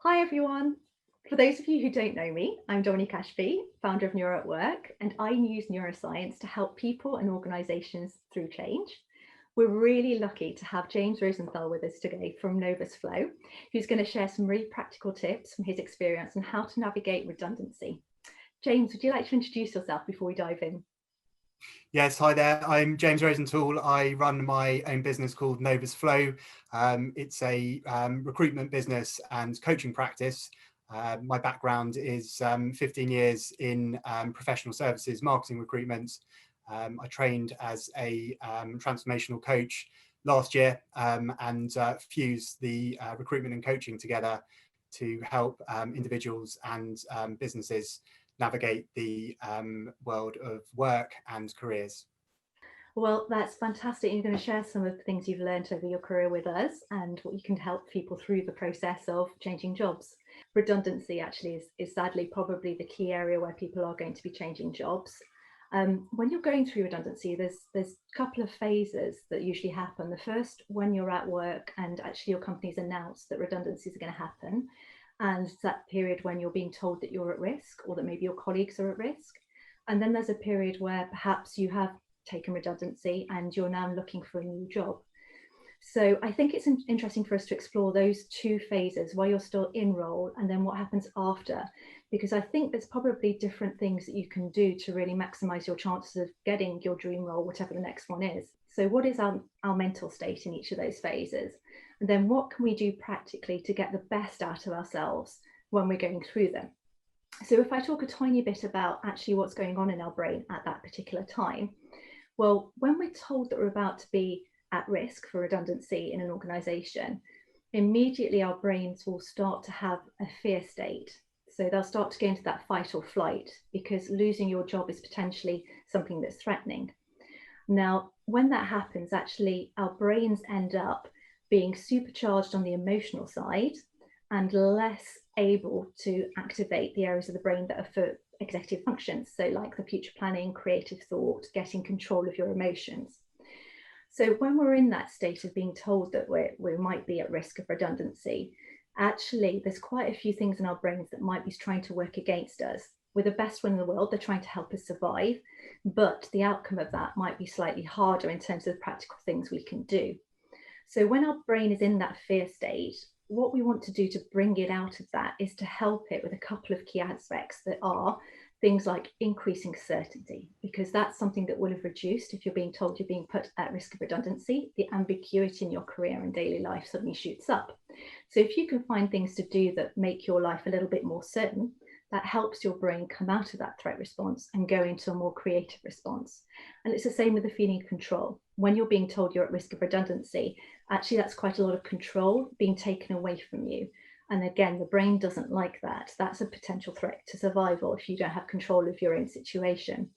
Hi everyone. For those of you who don't know me, I'm Dominique Ashby, founder of Neuro at Work, and I use neuroscience to help people and organisations through change. We're really lucky to have James Rosenthal with us today from Novus Flow, who's going to share some really practical tips from his experience on how to navigate redundancy. James, would you like to introduce yourself before we dive in? Yes, hi there. I'm James Rosenthal. I run my own business called Novus Flow. It's a recruitment business and coaching practice. My background is 15 years in professional services, marketing recruitment. I trained as a transformational coach last year and fused the recruitment and coaching together to help individuals and businesses navigate the world of work and careers. Well, that's fantastic. You're going to share some of the things you've learned over your career with us and what you can help people through the process of changing jobs. Redundancy actually is sadly probably the key area where people are going to be changing jobs. When you're going through redundancy, there's a couple of phases that usually happen. The first, when you're at work and actually your company's announced that redundancies are going to happen, and it's that period when you're being told that you're at risk or that maybe your colleagues are at risk. And then there's a period where perhaps you have taken redundancy and you're now looking for a new job. So I think it's interesting for us to explore those two phases while you're still in role and then what happens after, because I think there's probably different things that you can do to really maximize your chances of getting your dream role, whatever the next one is. So what is our mental state in each of those phases? And then what can we do practically to get the best out of ourselves when we're going through them? So if I talk a tiny bit about actually what's going on in our brain at that particular time, well, when we're told that we're about to be at risk for redundancy in an organization, immediately our brains will start to have a fear state. So they'll start to go into that fight or flight because losing your job is potentially something that's threatening. Now, when that happens, actually, our brains end up being supercharged on the emotional side and less able to activate the areas of the brain that are for executive functions. So like the future planning, creative thought, getting control of your emotions. So when we're in that state of being told that we might be at risk of redundancy, actually, there's quite a few things in our brains that might be trying to work against us. We're the best one in the world. They're trying to help us survive, but the outcome of that might be slightly harder in terms of the practical things we can do. So when our brain is in that fear state, what we want to do to bring it out of that is to help it with a couple of key aspects that are things like increasing certainty, because that's something that will have reduced if you're being told you're being put at risk of redundancy. The ambiguity in your career and daily life suddenly shoots up. So if you can find things to do that make your life a little bit more certain, that helps your brain come out of that threat response and go into a more creative response. And it's the same with the feeling of control. When you're being told you're at risk of redundancy, actually that's quite a lot of control being taken away from you. And again, the brain doesn't like that. That's a potential threat to survival if you don't have control of your own situation.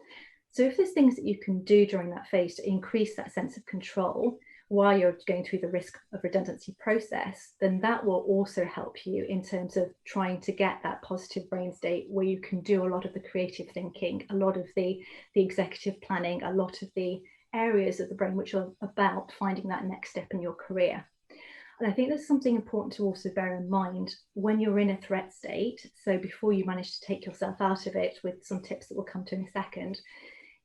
So if there's things that you can do during that phase to increase that sense of control while you're going through the risk of redundancy process, then that will also help you in terms of trying to get that positive brain state where you can do a lot of the creative thinking, a lot of the executive planning, a lot of the areas of the brain which are about finding that next step in your career. And I think there's something important to also bear in mind when you're in a threat state. So before you manage to take yourself out of it, with some tips that we'll come to in a second,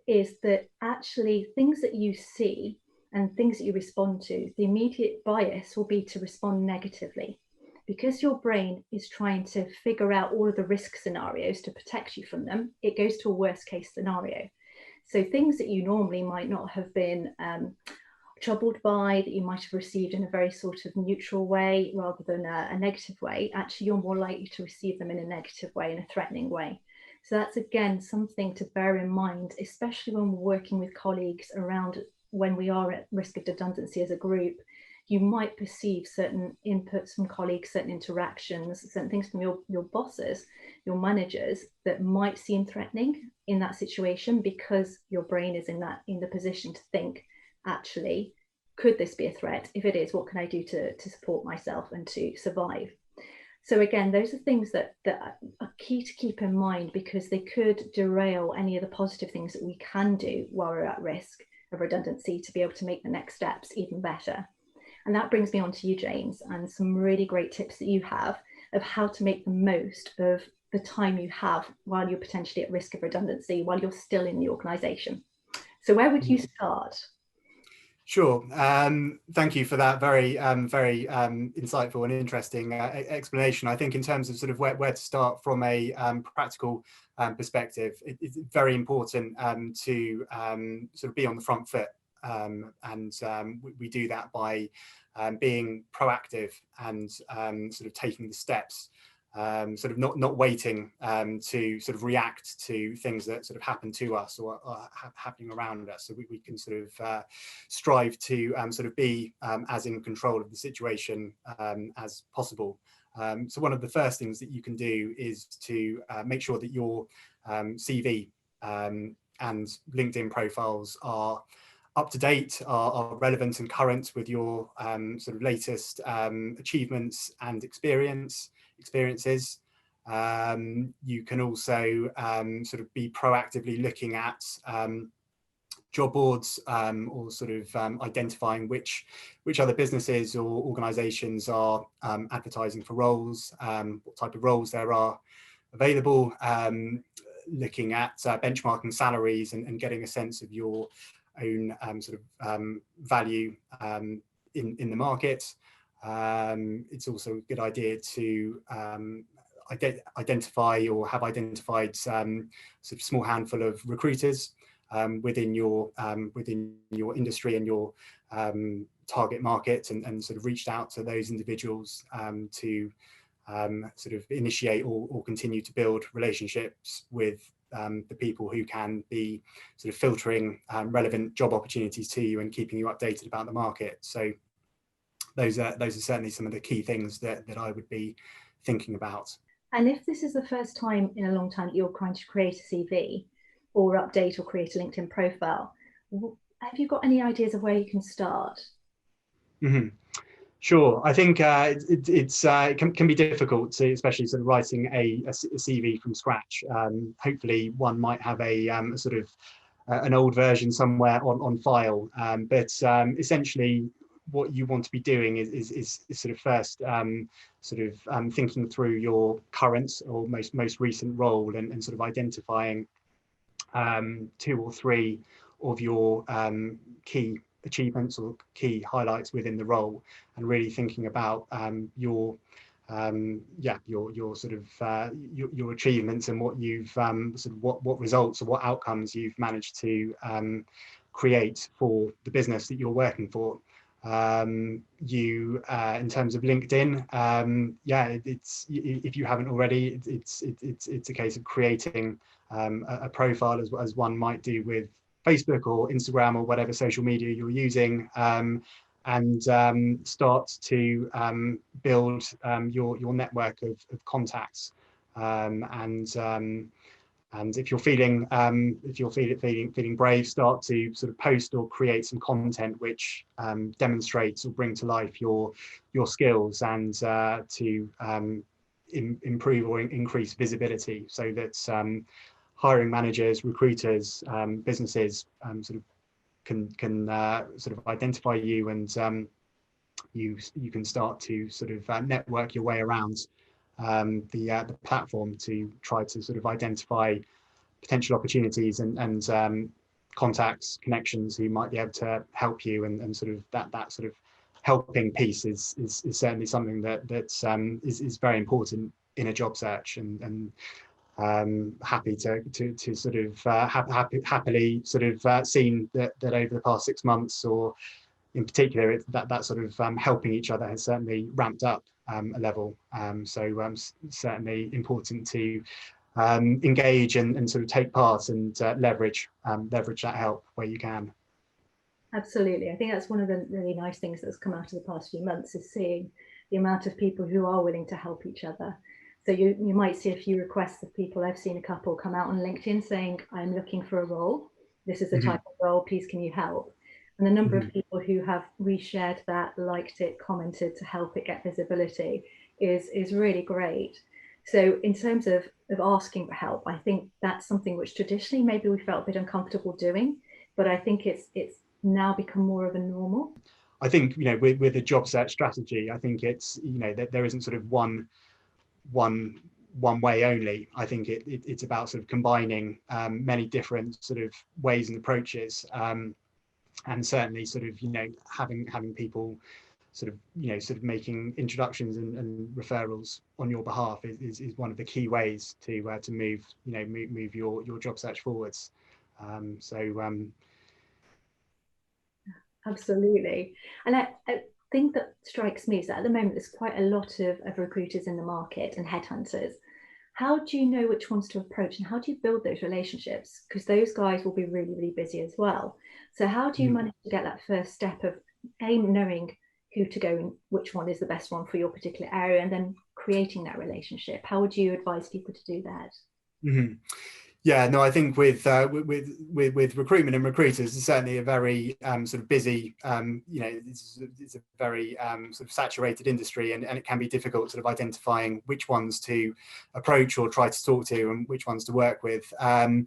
is that actually things that you see and things that you respond to, the immediate bias will be to respond negatively, because your brain is trying to figure out all of the risk scenarios to protect you from them. It goes to a worst case scenario. So things that you normally might not have been troubled by, that you might have received in a very sort of neutral way rather than a negative way, actually you're more likely to receive them in a negative way, in a threatening way. So that's again something to bear in mind, especially when we're working with colleagues around when we are at risk of redundancy as a group. You might perceive certain inputs from colleagues, certain interactions, certain things from your bosses, your managers, that might seem threatening in that situation, because your brain is in the position to think, actually, could this be a threat? If it is, what can I do to support myself and to survive? So again, those are things that are key to keep in mind, because they could derail any of the positive things that we can do while we're at risk of redundancy to be able to make the next steps even better. And that brings me on to you, James, and some really great tips that you have of how to make the most of the time you have while you're potentially at risk of redundancy, while you're still in the organisation. So where would you start? Sure. Thank you for that very insightful and interesting explanation. I think in terms of sort of where to start from a practical perspective, it's very important to sort of be on the front foot. We do that by being proactive and sort of taking the steps, sort of not waiting to sort of react to things that sort of happen to us or are happening around us. So we can sort of strive to sort of be as in control of the situation as possible. So one of the first things that you can do is to make sure that your CV and LinkedIn profiles are up to date, are relevant and current with your sort of latest achievements and experiences. You can also sort of be proactively looking at job boards or sort of identifying which other businesses or organizations are advertising for roles, what type of roles there are available, looking at benchmarking salaries and getting a sense of your own sort of value in the market. It's also a good idea to identify or have identified sort of small handful of recruiters within your industry and your target market, and sort of reached out to those individuals to sort of initiate or continue to build relationships with the people who can be sort of filtering relevant job opportunities to you and keeping you updated about the market. So those are certainly some of the key things that I would be thinking about. And if this is the first time in a long time that you're trying to create a CV or update or create a LinkedIn profile, have you got any ideas of where you can start? Mm-hmm. Sure. I think it can be difficult to, especially sort of writing a CV from scratch. Hopefully one might have a sort of an old version somewhere on file, but essentially what you want to be doing is sort of first thinking through your current or most recent role and sort of identifying 2 or 3 of your key achievements or key highlights within the role, and really thinking about your sort of your achievements and what you've sort of what results or what outcomes you've managed to create for the business that you're working for. In terms of LinkedIn, it's, if you haven't already, it's a case of creating a profile as one might do with Facebook or Instagram or whatever social media you're using, and start to build your network of contacts, and if you're feeling brave, start to sort of post or create some content which demonstrates or bring to life your skills, and to improve or increase visibility, so that hiring managers, recruiters, businesses sort of can sort of identify you, and you can start to sort of network your way around the platform to try to sort of identify potential opportunities and contacts, connections who might be able to help you, and sort of that sort of helping piece is certainly something that is very important in a job search, and happy to sort of happily sort of seen that over the past 6 months, or in particular, that sort of helping each other has certainly ramped up a level. So certainly important to engage and sort of take part and leverage that help where you can. Absolutely. I think that's one of the really nice things that's come out of the past few months, is seeing the amount of people who are willing to help each other. So you might see a few requests of people. I've seen a couple come out on LinkedIn saying, I'm looking for a role. This is the type of role, please can you help? And the number of people who have reshared that, liked it, commented to help it get visibility is really great. So in terms of asking for help, I think that's something which traditionally maybe we felt a bit uncomfortable doing, but I think it's now become more of a normal. I think, with a job search strategy, I think it's, that there isn't sort of one one way only. I think it's about sort of combining many different sort of ways and approaches, and certainly sort of, you know, having people sort of, you know, sort of making introductions and referrals on your behalf is one of the key ways to move, you know, move your job search forwards. Absolutely. And I think that strikes me is that at the moment there's quite a lot of recruiters in the market and headhunters. How do you know which ones to approach, and how do you build those relationships? Because those guys will be really, really busy as well. So how do you manage to get that first step of knowing who to go and which one is the best one for your particular area, and then creating that relationship? How would you advise people to do that? Mm-hmm. Yeah, no, I think with recruitment and recruiters, it's certainly a very sort of busy, you know, it's a very sort of saturated industry, and it can be difficult sort of identifying which ones to approach or try to talk to and which ones to work with. I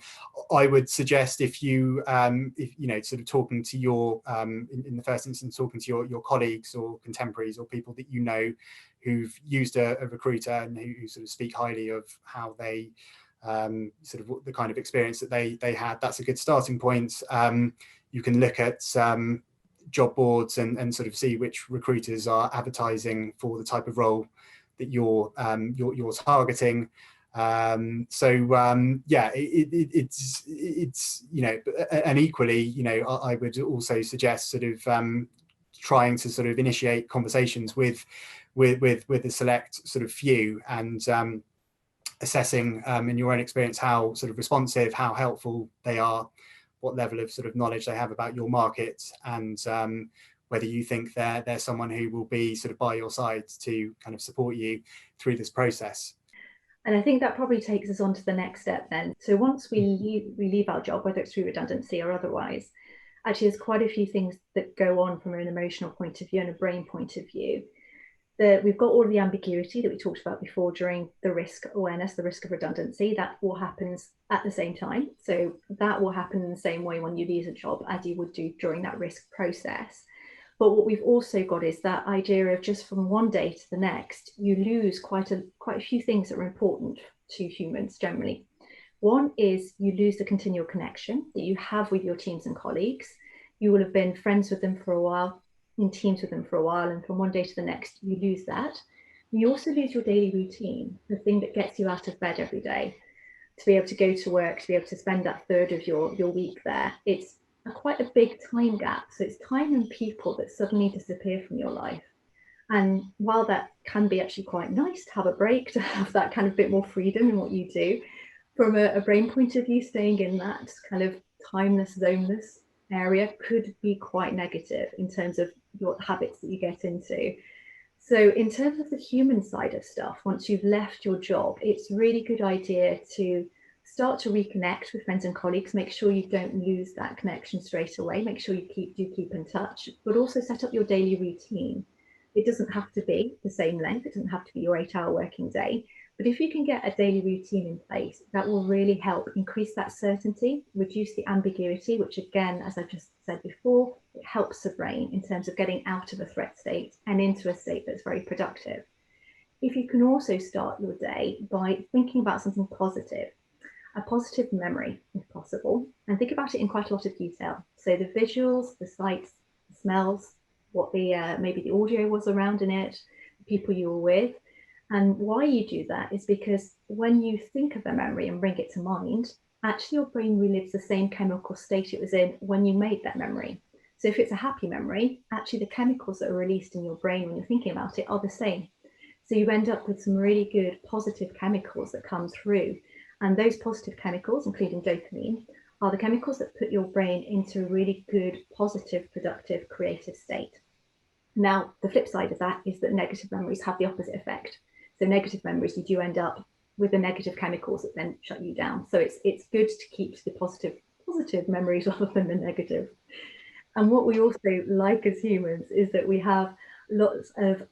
would suggest if you know, sort of talking to your, in the first instance, talking to your colleagues or contemporaries or people that you know who've used a recruiter and who sort of speak highly of how they sort of the kind of experience that they had. That's a good starting point. You can look at job boards and sort of see which recruiters are advertising for the type of role that you're targeting. Yeah, it's you know, and equally, you know, I would also suggest sort of trying to sort of initiate conversations with a select sort of few, and assessing in your own experience how sort of responsive, how helpful they are, what level of sort of knowledge they have about your market, and whether you think they're someone who will be sort of by your side to kind of support you through this process. And I think that probably takes us on to the next step then. So once we leave our job, whether it's through redundancy or otherwise, actually there's quite a few things that go on from an emotional point of view and a brain point of view. We've got all the ambiguity that we talked about before during the risk awareness, the risk of redundancy. That all happens at the same time. So that will happen in the same way when you lose a job as you would do during that risk process. But what we've also got is that idea of just from one day to the next, you lose quite a few things that are important to humans generally. One is you lose the continual connection that you have with your teams and colleagues. You will have been friends with them for a while, in teams with them for a while, and from one day to the next you lose that. You also lose your daily routine, the thing that gets you out of bed every day, to be able to go to work, to be able to spend that third of your week there. It's quite a big time gap. So it's time and people that suddenly disappear from your life. And while that can be actually quite nice to have a break, to have that kind of bit more freedom in what you do, from a brain point of view, staying in that kind of timeless, zoneless area could be quite negative in terms of your habits that you get into. So in terms of the human side of stuff, once you've left your job, it's a really good idea to start to reconnect with friends and colleagues. Make sure you don't lose that connection straight away. Make sure you keep in touch, but also set up your daily routine. It doesn't have to be the same length. It doesn't have to be your 8-hour working day. But if you can get a daily routine in place, that will really help increase that certainty, reduce the ambiguity, which again, as I've just said before, it helps the brain in terms of getting out of a threat state and into a state that's very productive. If you can also start your day by thinking about something positive, a positive memory if possible, and think about it in quite a lot of detail. So the visuals, the sights, the smells, what the maybe the audio was around in it, the people you were with. And why you do that is because when you think of a memory and bring it to mind, actually your brain relives the same chemical state it was in when you made that memory. So if it's a happy memory, actually the chemicals that are released in your brain when you're thinking about it are the same. So you end up with some really good positive chemicals that come through. And those positive chemicals, including dopamine, are the chemicals that put your brain into a really good, positive, productive, creative state. Now, the flip side of that is that negative memories have the opposite effect. So negative memories, you do end up with the negative chemicals that then shut you down. So it's good to keep the positive memories rather than the negative. And what we also like as humans is that we have lots of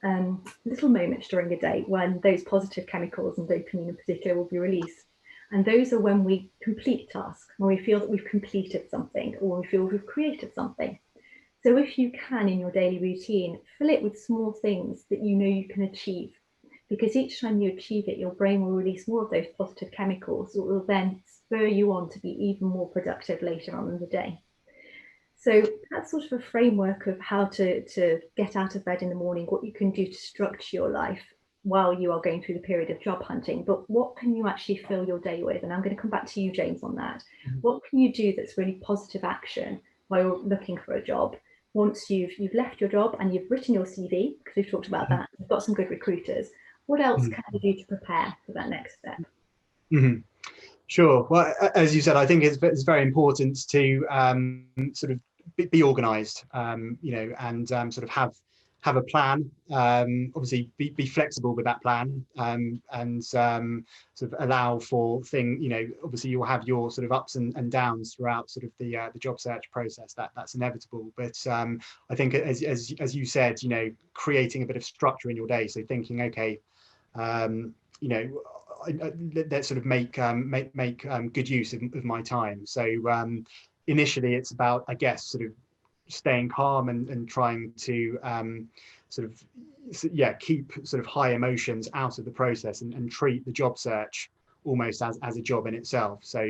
little moments during a day when those positive chemicals, and dopamine in particular, will be released. And those are when we complete tasks, when we feel that we've completed something, or we feel we've created something. So if you can, in your daily routine, fill it with small things that you know you can achieve, because each time you achieve it, your brain will release more of those positive chemicals that will then spur you on to be even more productive later on in the day. So that's sort of a framework of how to get out of bed in the morning, what you can do to structure your life while you are going through the period of job hunting. But what can you actually fill your day with? And I'm going to come back to you, James, on that. What can you do that's really positive action while you're looking for a job? Once you've left your job and you've written your CV, because we've talked about that, you've got some good recruiters. What else can you do to prepare for that next step? Sure. Well, as you said, I think it's very important to sort of be organised, you know, and sort of have a plan. Obviously, be flexible with that plan, and sort of allow for you know, obviously you'll have your sort of ups and downs throughout sort of the job search process. That's inevitable. But I think as you said, you know, creating a bit of structure in your day. So thinking, okay, you know, let's sort of make good use of my time. So initially it's about, I guess, sort of staying calm and trying to sort of, yeah, keep sort of high emotions out of the process and treat the job search almost as a job in itself. So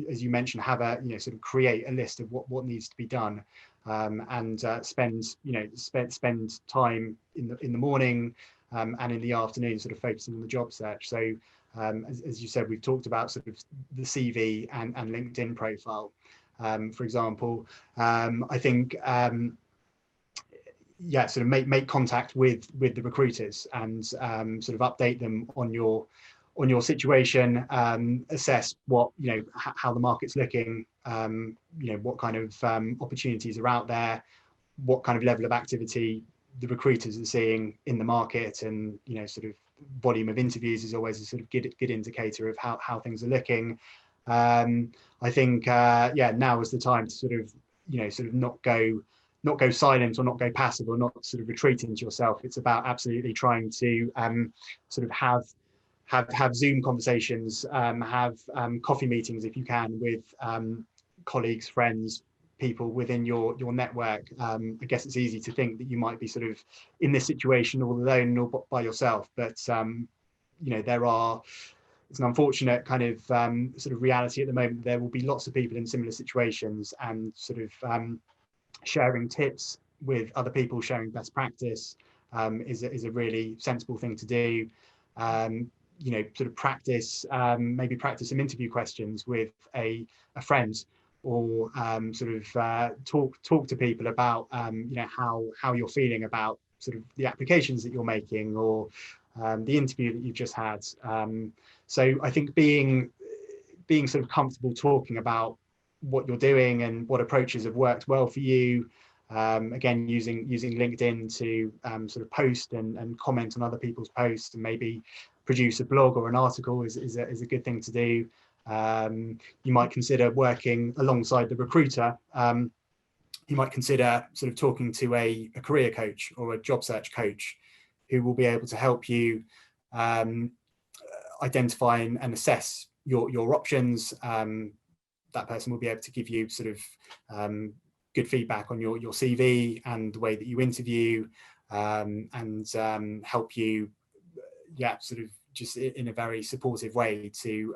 as you mentioned, have a, you know, sort of create a list of what needs to be done, and spend time in the morning and in the afternoon sort of focusing on the job search. So as you said, we've talked about sort of the CV and LinkedIn profile, for example. I think yeah, sort of make contact with the recruiters and sort of update them on your situation, assess what, you know, how the market's looking, you know, what kind of opportunities are out there, what kind of level of activity the recruiters are seeing in the market, and, you know, sort of volume of interviews is always a sort of good indicator of how things are looking. I think yeah, now is the time to sort of, you know, sort of not go silent or not go passive or not sort of retreat into yourself. It's about absolutely trying to sort of have Zoom conversations, have coffee meetings if you can with colleagues, friends, people within your network. I guess it's easy to think that you might be sort of in this situation all alone or by yourself, but you know, it's an unfortunate kind of sort of reality at the moment. There will be lots of people in similar situations, and sort of sharing tips with other people, sharing best practice is a really sensible thing to do. You know, sort of practice, maybe practice some interview questions with a friend, or sort of talk to people about you know, how you're feeling about sort of the applications that you're making, or the interview that you've just had. So I think being sort of comfortable talking about what you're doing and what approaches have worked well for you. Again, using LinkedIn to sort of post and comment on other people's posts, and maybe produce a blog or an article is a good thing to do. You might consider working alongside the recruiter. You might consider sort of talking to a career coach or a job search coach, who will be able to help you identify and assess your options. That person will be able to give you sort of good feedback on your CV and the way that you interview, and help you, yeah, sort of just in a very supportive way to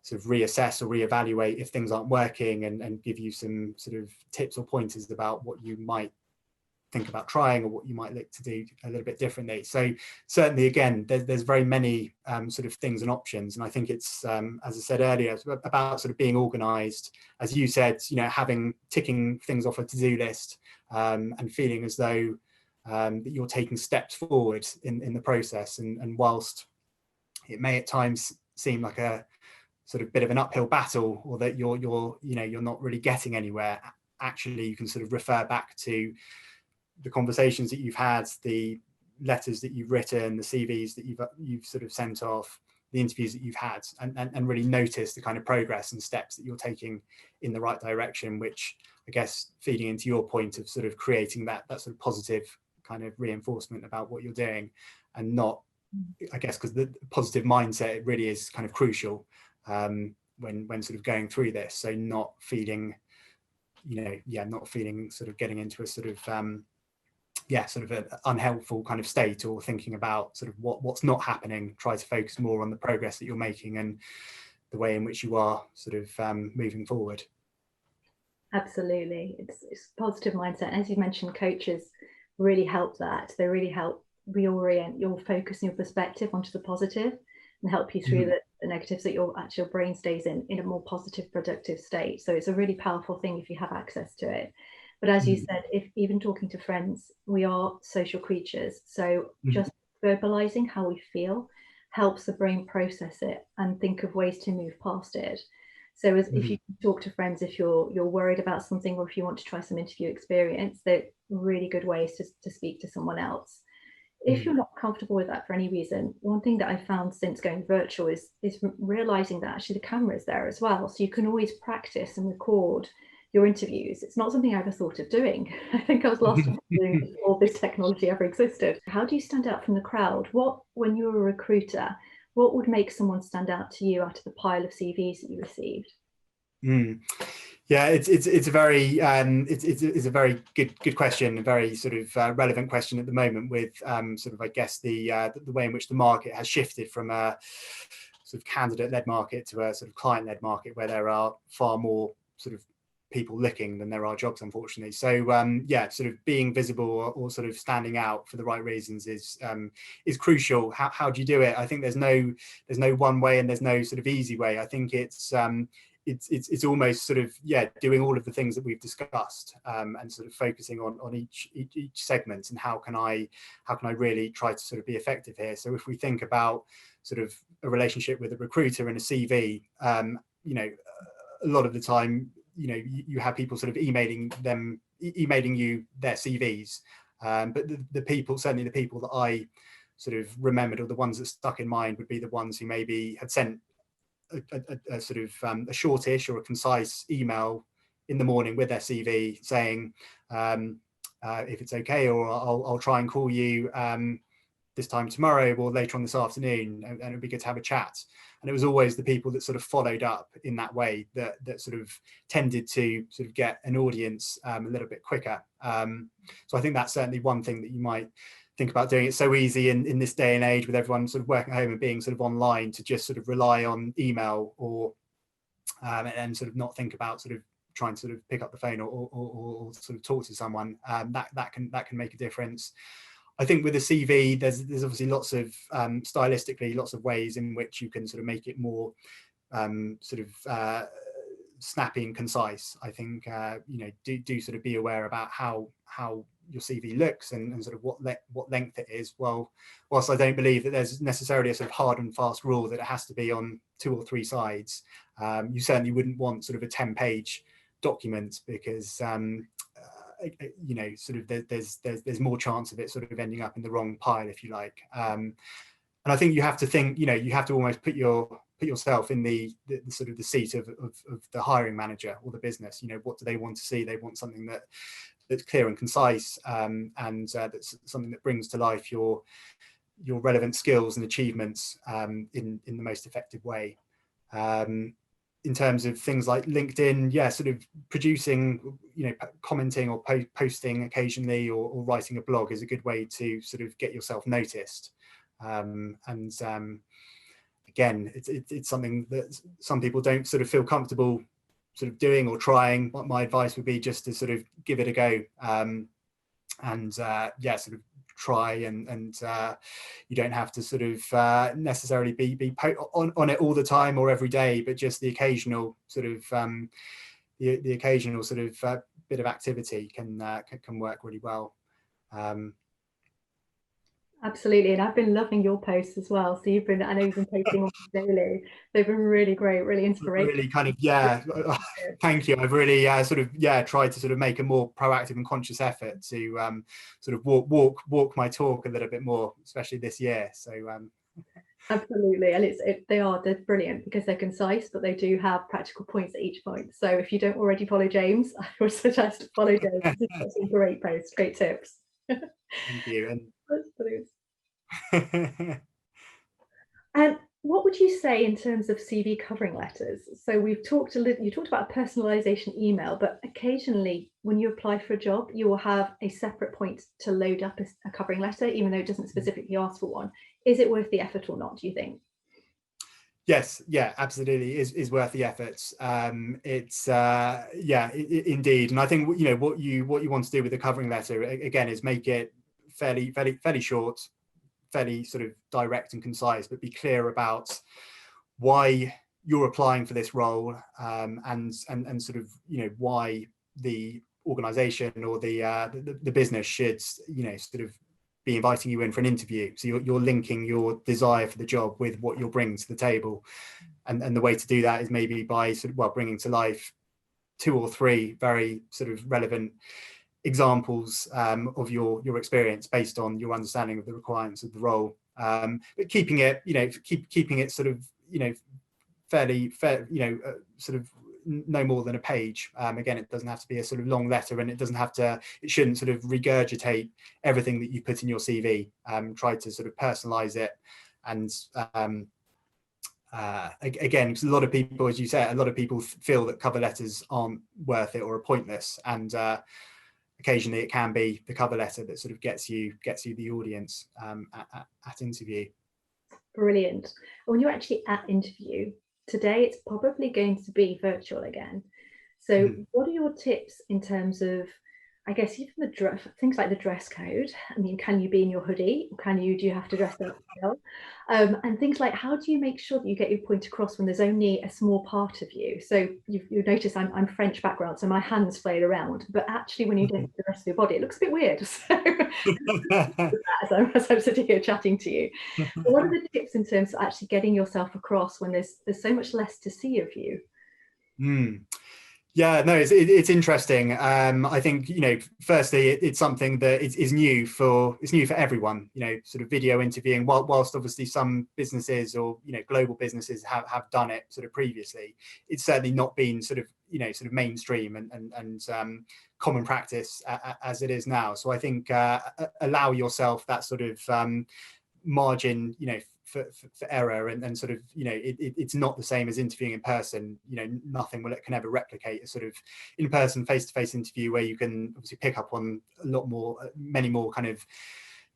sort of reassess or reevaluate if things aren't working, and give you some sort of tips or pointers about what you might think about trying, or what you might look to do a little bit differently. So certainly, again, there's very many sort of things and options, and I think it's as I said earlier, it's about sort of being organized, as you said, you know, ticking things off a to-do list, and feeling as though that you're taking steps forward in the process, and whilst it may at times seem like a sort of bit of an uphill battle, or that you're you know, you're not really getting anywhere, actually you can sort of refer back to the conversations that you've had, the letters that you've written, the CVs that you've sort of sent off, the interviews that you've had, and really notice the kind of progress and steps that you're taking in the right direction, which I guess feeding into your point of sort of creating that sort of positive kind of reinforcement about what you're doing, and not, I guess, because the positive mindset, it really is kind of crucial when sort of going through this. So not feeling, you know, yeah, not feeling sort of getting into a sort of yeah, sort of an unhelpful kind of state, or thinking about sort of what's not happening. Try to focus more on the progress that you're making and the way in which you are sort of moving forward. Absolutely, it's positive mindset. As you mentioned, coaches really help that. They really help reorient your focus and your perspective onto the positive, and help you through the negatives, that your actual brain stays in a more positive, productive state. So it's a really powerful thing if you have access to it. But as you said, if even talking to friends, we are social creatures. So just verbalizing how we feel helps the brain process it and think of ways to move past it. So if you talk to friends, if you're worried about something, or if you want to try some interview experience, they're really good ways to speak to someone else. If you're not comfortable with that for any reason, one thing that I found since going virtual is realizing that actually the camera is there as well. So you can always practice and record your interviews. It's not something I ever thought of doing. I think I was lost in doing before this technology ever existed. How do you stand out from the crowd? When you're a recruiter, what would make someone stand out to you out of the pile of CVs that you received? Yeah, it's a very it's a very good question, a very sort of relevant question at the moment, with sort of, I guess, the way in which the market has shifted from a sort of candidate-led market to a sort of client-led market, where there are far more sort of people looking than there are jobs, unfortunately. So yeah, sort of being visible, or sort of standing out for the right reasons is crucial. How do you do it? I think there's no one way, and there's no sort of easy way. I think it's almost sort of, yeah, doing all of the things that we've discussed, and sort of focusing on each segment, and how can I really try to sort of be effective here. So if we think about sort of a relationship with a recruiter and a CV, you know, a lot of the time, you know, you have people sort of emailing you their CVs, but the people, certainly the people that I sort of remembered, or the ones that stuck in mind, would be the ones who maybe had sent a sort of a shortish or a concise email in the morning with their CV saying, if it's okay, or I'll try and call you this time tomorrow, or later on this afternoon, and it'd be good to have a chat. And it was always the people that sort of followed up in that way that sort of tended to sort of get an audience a little bit quicker. So I think that's certainly one thing that you might think about doing. It's so easy in this day and age, with everyone sort of working at home and being sort of online, to just sort of rely on email, or and sort of not think about sort of trying to sort of pick up the phone, or sort of talk to someone. That can make a difference. I think with a CV, there's obviously lots of stylistically, lots of ways in which you can sort of make it more sort of snappy and concise. I think you know, do sort of be aware about how your CV looks, and sort of what length it is. Well, whilst I don't believe that there's necessarily a sort of hard and fast rule that it has to be on 2 or 3 sides, you certainly wouldn't want sort of a 10-page document, because you know, sort of there's more chance of it sort of ending up in the wrong pile, if you like. And I think you have to think, you know, you have to almost put yourself in the sort of the seat of the hiring manager or the business. You know, what do they want to see? They want something that's clear and concise, and that's something that brings to life your relevant skills and achievements in the most effective way. In terms of things like LinkedIn, yeah, sort of producing, you know, commenting or posting occasionally, or writing a blog is a good way to sort of get yourself noticed. And again, it's something that some people don't sort of feel comfortable sort of doing or trying. What my advice would be, just to sort of give it a go, and yeah, sort of try, and you don't have to sort of necessarily be on it all the time or every day, but just the occasional sort of the occasional sort of bit of activity can work really well. Absolutely, and I've been loving your posts as well. So I know you've been posting daily. They've been really great, really inspirational. Really kind of, yeah, thank you. I've really sort of, yeah, tried to sort of make a more proactive and conscious effort to sort of walk my talk a little bit more, especially this year. So absolutely, and they're brilliant, because they're concise, but they do have practical points at each point. So if you don't already follow James, I would suggest follow James. He's got some great posts, great tips. Thank you. And What would you say in terms of CV covering letters? So we've talked you talked about a personalization email, but occasionally when you apply for a job, you will have a separate point to load up a covering letter, even though it doesn't specifically ask for one. Is it worth the effort or not, do you think? Yes, yeah, absolutely is worth the efforts. It's yeah, indeed, and I think what you want to do with the covering letter again is make it fairly short, fairly sort of direct and concise, but be clear about why you're applying for this role, and sort of why the organization or the business should sort of be inviting you in for an interview. So you're linking your desire for the job with what you're bringing to the table, and the way to do that is maybe by sort of bringing to life 2 or 3 very sort of relevant examples of your experience based on your understanding of the requirements of the role, but keeping it keeping it sort of fairly sort of no more than a page. Again, it doesn't have to be a sort of long letter, and it shouldn't sort of regurgitate everything that you put in your CV. Try to sort of personalize it, and again, because a lot of people, as you said, a lot of people feel that cover letters aren't worth it or are pointless, and occasionally it can be the cover letter that sort of gets you the audience at interview. Brilliant. When you're actually at interview, today it's probably going to be virtual again. So what are your tips in terms of, I guess, even the things like the dress code? I mean, can you be in your hoodie? Or do you have to dress up? And things like, how do you make sure that you get your point across when there's only a small part of you? So you've noticed I'm French background, so my hands flail around, but actually when you don't see the rest of your body, it looks a bit weird. So as I'm sitting here chatting to you, what are the tips in terms of actually getting yourself across when there's so much less to see of you? Yeah, no, it's interesting. I think firstly, it's something that is new for everyone. Sort of video interviewing. Whilst obviously some businesses or global businesses have done it sort of previously, it's certainly not been sort of mainstream and common practice as it is now. So I think allow yourself that sort of margin, for error, and sort of it's not the same as interviewing in person. Nothing can ever replicate a sort of in-person face-to-face interview where you can obviously pick up on many more kind of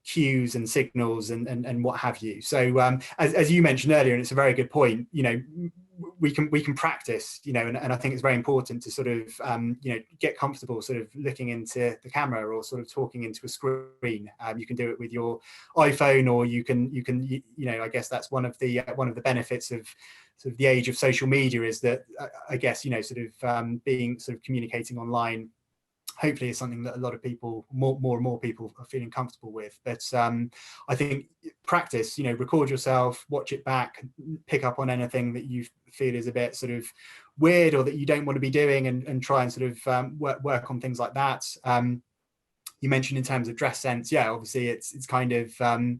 cues and signals and what have you. So as you mentioned earlier, and it's a very good point, we can practice, and I think it's very important to sort of get comfortable sort of looking into the camera or sort of talking into a screen. You can do it with your iPhone, or you can I guess that's one of the benefits of sort of the age of social media, is that I guess sort of being sort of communicating online hopefully is something that a lot of people, more and more people, are feeling comfortable with. But I think practice, record yourself, watch it back, pick up on anything that you feel is a bit sort of weird or that you don't want to be doing, and try and sort of work on things like that. You mentioned in terms of dress sense, yeah, obviously it's kind of I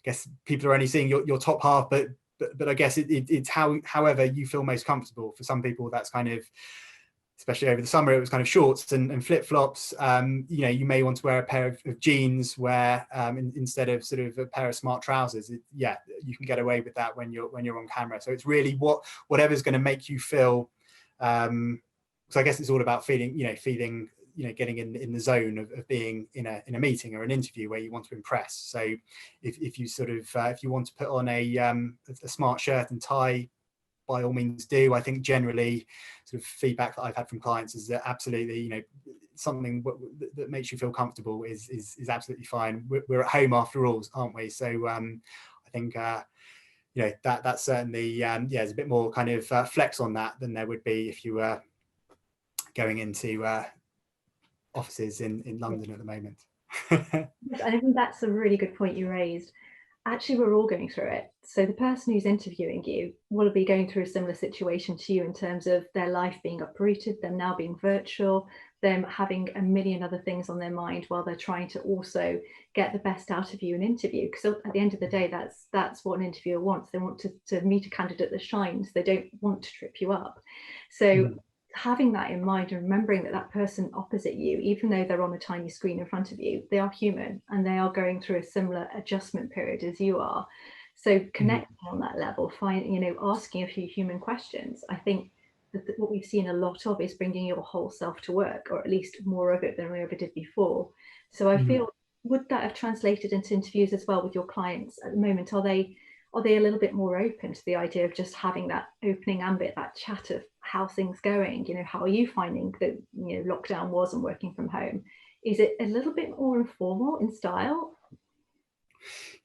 guess people are only seeing your top half, but I guess it's however you feel most comfortable. For some people, that's kind of, especially over the summer, it was kind of shorts and flip-flops. You may want to wear a pair of jeans where instead of sort of a pair of smart trousers. You can get away with that when you're on camera. So it's really whatever's going to make you feel. So I guess it's all about feeling getting in the zone of being in a meeting or an interview where you want to impress. So if you sort of if you want to put on a smart shirt and tie, by all means do. I think generally sort of feedback that I've had from clients is that absolutely, something that makes you feel comfortable is absolutely fine. We're at home after all, aren't we? So I think that's certainly there's a bit more kind of flex on that than there would be if you were going into offices in London at the moment. Yes, I think that's a really good point you raised. Actually, we're all going through it. So the person who's interviewing you will be going through a similar situation to you in terms of their life being uprooted, them now being virtual, them having a million other things on their mind while they're trying to also get the best out of you in an interview. Because at the end of the day, that's what an interviewer wants. They want to meet a candidate that shines. They don't want to trip you up. So having that in mind and remembering that person opposite you, even though they're on a tiny screen in front of you, they are human and they are going through a similar adjustment period as you are. So connecting on that level, asking a few human questions. I think that what we've seen a lot of is bringing your whole self to work, or at least more of it than we ever did before. So I feel, would that have translated into interviews as well with your clients at the moment? Are they a little bit more open to the idea of just having that opening ambit, that chat of how things going? How are you finding that lockdown was and working from home? Is it a little bit more informal in style?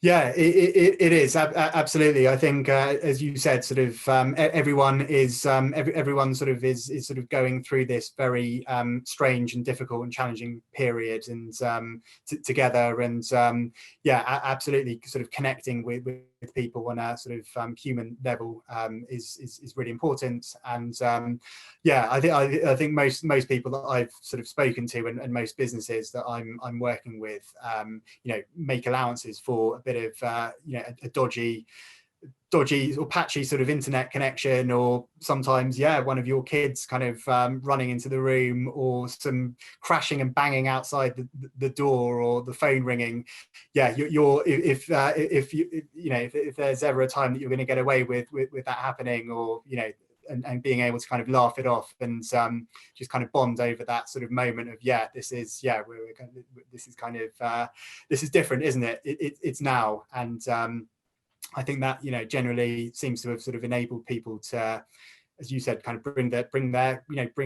Yeah, it is absolutely. I think, as you said, sort of everyone is everyone sort of is sort of going through this very strange and difficult and challenging period, and together, and yeah, absolutely, sort of connecting with people on a sort of human level is really important. And yeah, I think most people that I've sort of spoken to, and most businesses that I'm working with, make allowances for a bit of a dodgy or patchy sort of internet connection, or sometimes one of your kids kind of running into the room, or some crashing and banging outside the door, or the phone ringing. If there's ever a time that you're going to get away with that happening, or and being able to kind of laugh it off, and just kind of bond over that sort of moment of this is this is different, isn't it? It's now. And I think that generally seems to have sort of enabled people to, as you said, kind of bring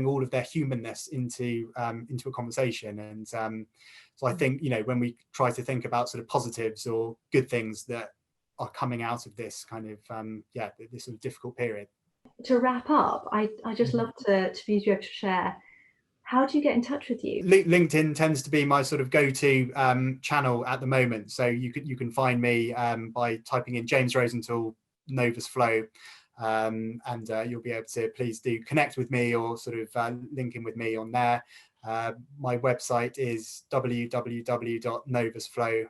all of their humanness into a conversation. And so I think when we try to think about sort of positives or good things that are coming out of this kind of this sort of difficult period. To wrap up, I just love to be able to share. How do you get in touch with you? LinkedIn tends to be my sort of go-to channel at the moment. So you can find me by typing in James Rosenthal, Novus Flow, and you'll be able to, please do connect with me, or sort of link in with me on there. My website is www.novusflow,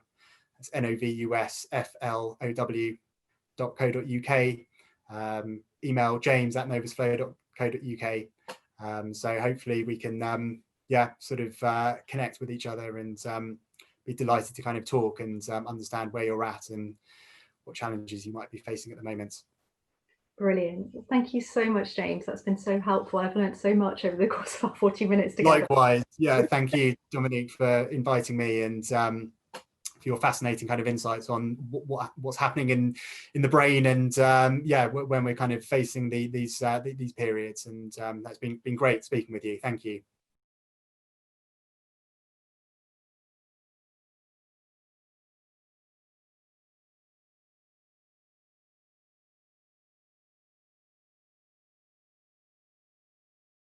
that's novusflow.co.uk. Email james@novusflow.co.uk. So hopefully we can sort of connect with each other, and be delighted to kind of talk and understand where you're at and what challenges you might be facing at the moment. Brilliant. Thank you so much, James. That's been so helpful. I've learned so much over the course of our 40 minutes together. Likewise. Yeah, thank you, Dominique, for inviting me, and for your fascinating kind of insights on what's happening in the brain, and when we're kind of facing these periods. And that's been great speaking with you. Thank you.